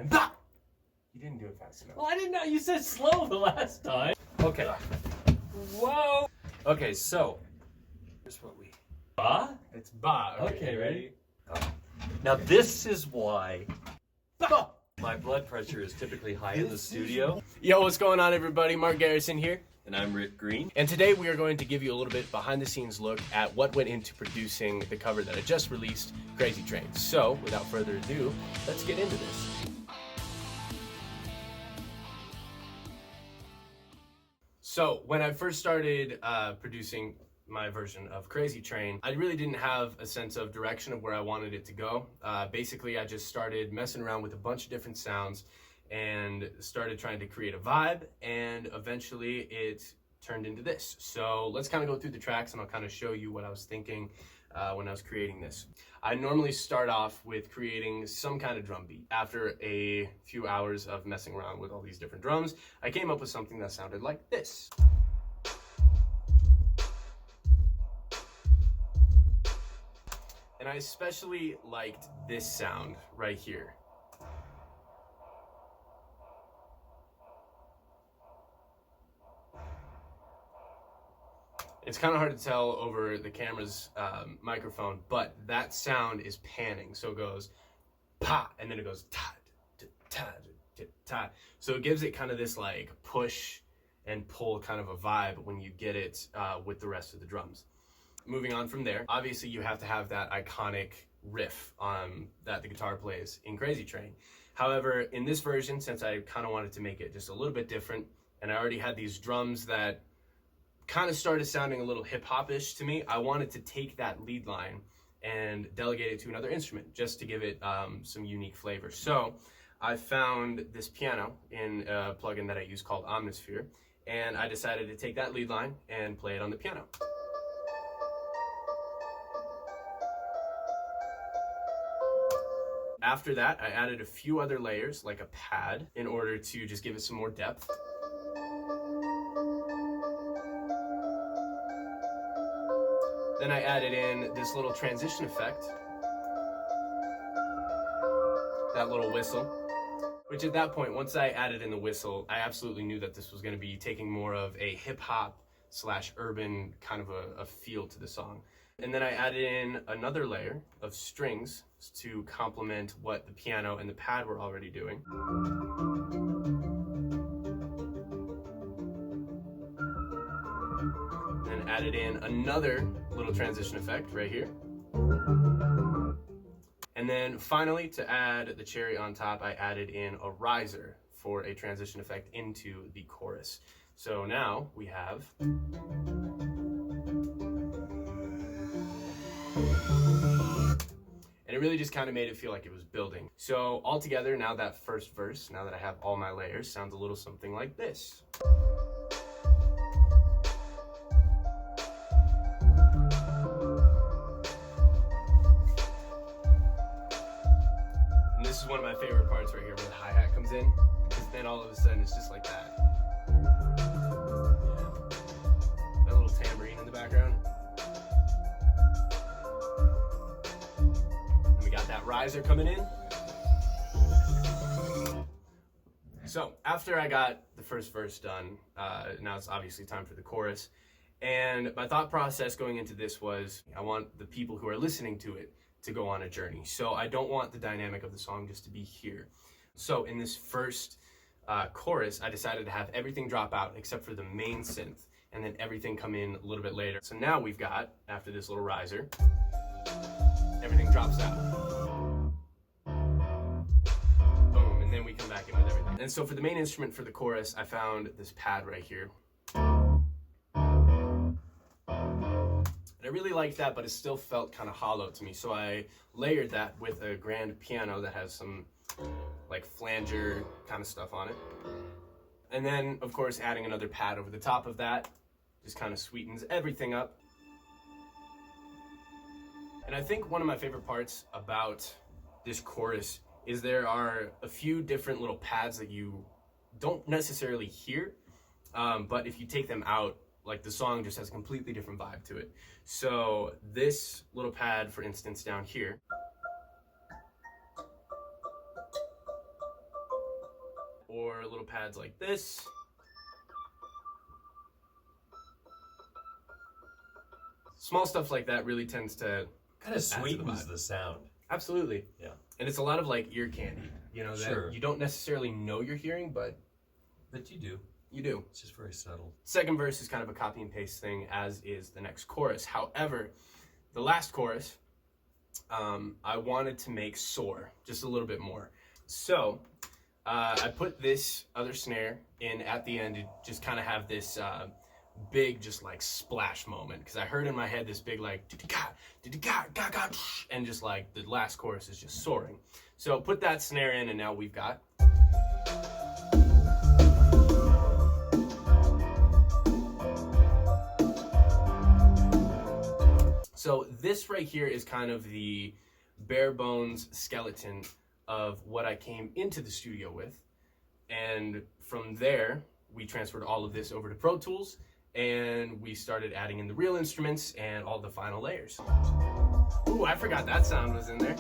and bah! You didn't do it fast enough. Well, I didn't know. You said slow the last time. Okay. Whoa. Okay, so here's what we. Ba? It's ba. Okay, ready? Now this is why my blood pressure is typically high in the studio. Yo, what's going on, everybody? Mark Garrison here. And I'm Rick Green. And today we are going to give you a little bit behind the scenes look at what went into producing the cover that I just released, Crazy Train. So, without further ado, let's get into this. So, when I first started producing my version of Crazy Train, I really didn't have a sense of direction of where I wanted it to go. Basically, I just started messing around with a bunch of different sounds and started trying to create a vibe, and eventually it turned into this. So let's kind of go through the tracks and I'll kind of show you what I was thinking when I was creating this. I normally start off with creating some kind of drum beat. After a few hours of messing around with all these different drums, I came up with something that sounded like this. And I especially liked this sound right here. It's kind of hard to tell over the camera's microphone, but that sound is panning. So it goes pa, and then it goes ta, ta, ta, ta, ta. So it gives it kind of this like push and pull kind of a vibe when you get it with the rest of the drums. Moving on from there, obviously you have to have that iconic riff that the guitar plays in Crazy Train. However, in this version, since I kind of wanted to make it just a little bit different, and I already had these drums that kind of started sounding a little hip-hop-ish to me, I wanted to take that lead line and delegate it to another instrument just to give it some unique flavor. So I found this piano in a plugin that I use called Omnisphere, and I decided to take that lead line and play it on the piano. After that, I added a few other layers, like a pad, in order to just give it some more depth. Then I added in this little transition effect, that little whistle, which at that point, once I added in the whistle, I absolutely knew that this was going to be taking more of a hip-hop / urban kind of a feel to the song. And then I added in another layer of strings to complement what the piano and the pad were already doing. And added in another little transition effect right here. And then finally, to add the cherry on top, I added in a riser for a transition effect into the chorus. So now we have... And it really just kind of made it feel like it was building. So altogether, now that first verse, now that I have all my layers, sounds a little something like this. And this is one of my favorite parts right here, where the hi-hat comes in, because then all of a sudden it's just like that. Yeah. That little tambourine in the background. That riser coming in. So after I got the first verse done, now it's obviously time for the chorus. And my thought process going into this was, I want the people who are listening to it to go on a journey. So I don't want the dynamic of the song just to be here. So in this first chorus, I decided to have everything drop out except for the main synth, and then everything come in a little bit later. So now we've got, after this little riser, everything drops out. Boom, and then we come back in with everything. And so for the main instrument for the chorus, I found this pad right here. And I really liked that, but it still felt kind of hollow to me. So I layered that with a grand piano that has some like flanger kind of stuff on it. And then, of course, adding another pad over the top of that just kind of sweetens everything up. And I think one of my favorite parts about this chorus is there are a few different little pads that you don't necessarily hear, but if you take them out, like the song just has a completely different vibe to it. So this little pad, for instance, down here, little pads like this. Small stuff like that really tends to Kind of add to the sweetens vibe. the sound. Absolutely. Yeah. And it's a lot of like ear candy, you know, that Sure. you don't necessarily know you're hearing, but But you do. you do. It's just very subtle. Second verse is kind of a copy and paste thing, as is the next chorus. However, the last chorus, I wanted to make soar just a little bit more. So I put this other snare in at the end to just kind of have this big, just like splash moment, because I heard in my head this big like and just like the last chorus is just soaring. So put that snare in, and now we've got. So this right here is kind of the bare bones skeleton of what I came into the studio with. And from there, we transferred all of this over to Pro Tools, and we started adding in the real instruments and all the final layers. Ooh, I forgot that sound was in there.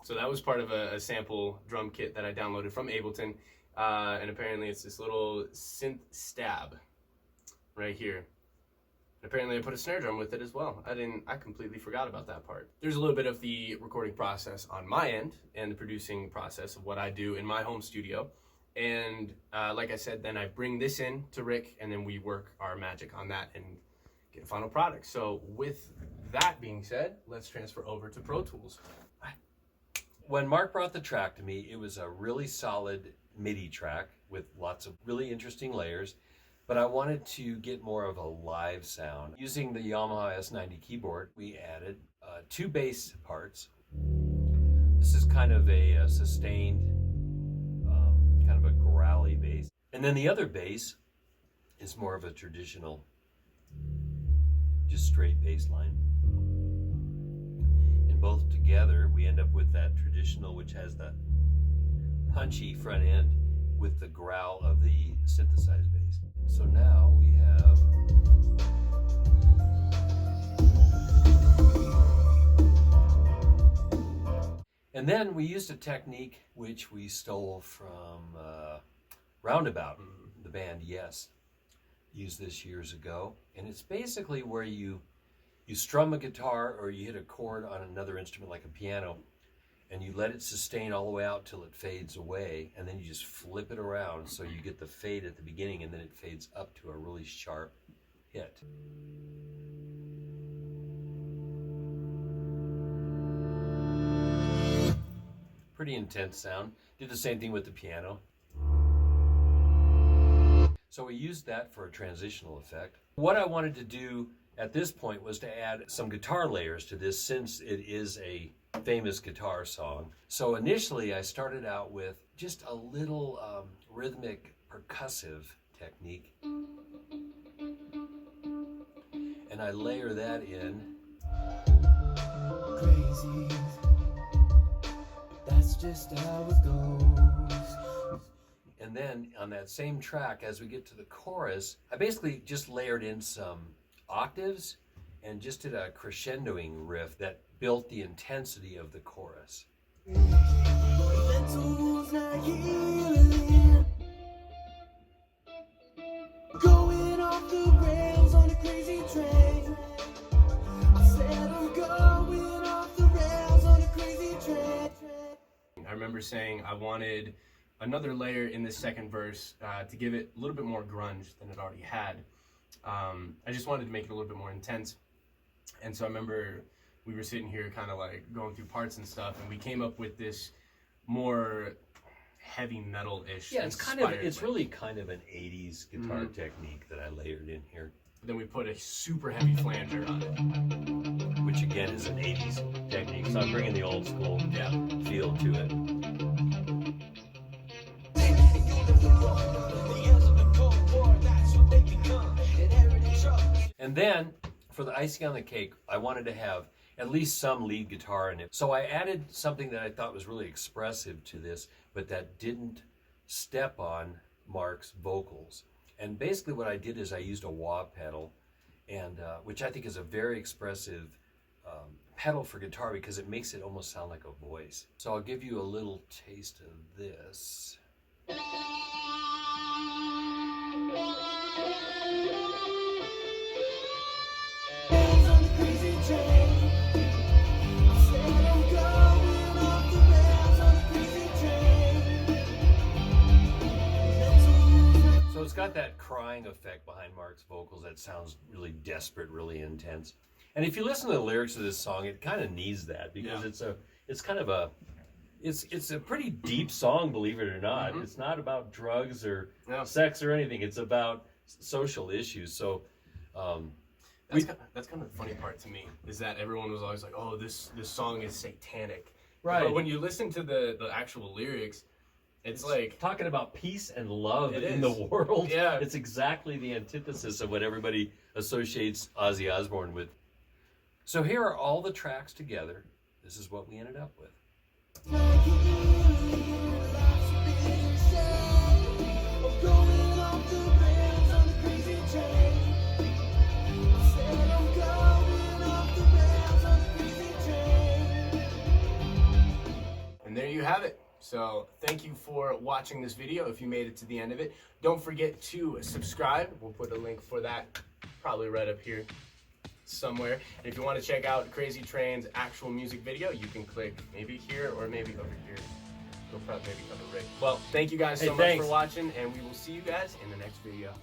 So that was part of a sample drum kit that I downloaded from Ableton. And apparently it's this little synth stab right here. And apparently I put a snare drum with it as well. I completely forgot about that part. There's a little bit of the recording process on my end and the producing process of what I do in my home studio. And like I said, then I bring this in to Rick, and then we work our magic on that and get a final product. So with that being said, let's transfer over to Pro Tools. When Mark brought the track to me, it was a really solid MIDI track with lots of really interesting layers, but I wanted to get more of a live sound. Using the Yamaha S90 keyboard, we added 2 bass parts. This is kind of a sustained, kind of a growly bass. And then the other bass is more of a traditional, just straight bass line. And both together, we end up with that traditional, which has the punchy front end with the growl of the synthesized bass. And so now we have and then we used a technique which we stole from Roundabout, the band Yes. Used this years ago, and it's basically where you strum a guitar or you hit a chord on another instrument like a piano, and you let it sustain all the way out till it fades away, and then you just flip it around so you get the fade at the beginning, and then it fades up to a really sharp hit. Pretty intense sound. Did the same thing with the piano. So we used that for a transitional effect. What I wanted to do at this point was to add some guitar layers to this, since it is a famous guitar song. So initially I started out with just a little rhythmic percussive technique, and I layer that in. Crazy, that's just how it goes. And then on that same track, as we get to the chorus, I basically just layered in some octaves and just did a crescendoing riff that built the intensity of the chorus. Mental's not healing. Going off the rails on a crazy train. I said I'm going off the rails on a crazy train. I remember saying I wanted another layer in this second verse to give it a little bit more grunge than it already had. I just wanted to make it a little bit more intense. And so I remember we were sitting here kind of like going through parts and stuff, and we came up with this more heavy metal-ish. Yeah, it's really kind of an 80s guitar technique that I layered in here. Then we put a super heavy flanger on it. Which again is an 80s technique, so I'm bringing the old school feel to it. And then, for the icing on the cake, I wanted to have at least some lead guitar in it. So I added something that I thought was really expressive to this, but that didn't step on Mark's vocals. And basically what I did is I used a wah pedal, and which I think is a very expressive pedal for guitar because it makes it almost sound like a voice. So I'll give you a little taste of this. Rails on a crazy train. I said I'm going off the rails on a crazy train. So it's got that crying effect behind Mark's vocals that sounds really desperate, really intense. And if you listen to the lyrics of this song, it kind of needs that because it's a pretty deep song, believe it or not. Mhm. It's not about drugs or No. sex or anything. It's about social issues. So That's kind of the funny part to me is that everyone was always like, "Oh, this song is satanic." right, But when you listen to the actual lyrics, it's like, talking about peace and love It in is. the world. Yeah. It's exactly the antithesis of what everybody associates Ozzy Osbourne with. So here are all the tracks together. This is what we ended up with. and there you have it. So thank you for watching this video. If you made it to the end of it, don't forget to subscribe. We'll put a link for that probably right up here somewhere. And if you want to check out Crazy Train's actual music video, you can click maybe here or maybe over here. Go probably maybe over right. Well, thank you guys so Hey, much thanks. for watching, and we will see you guys in the next video.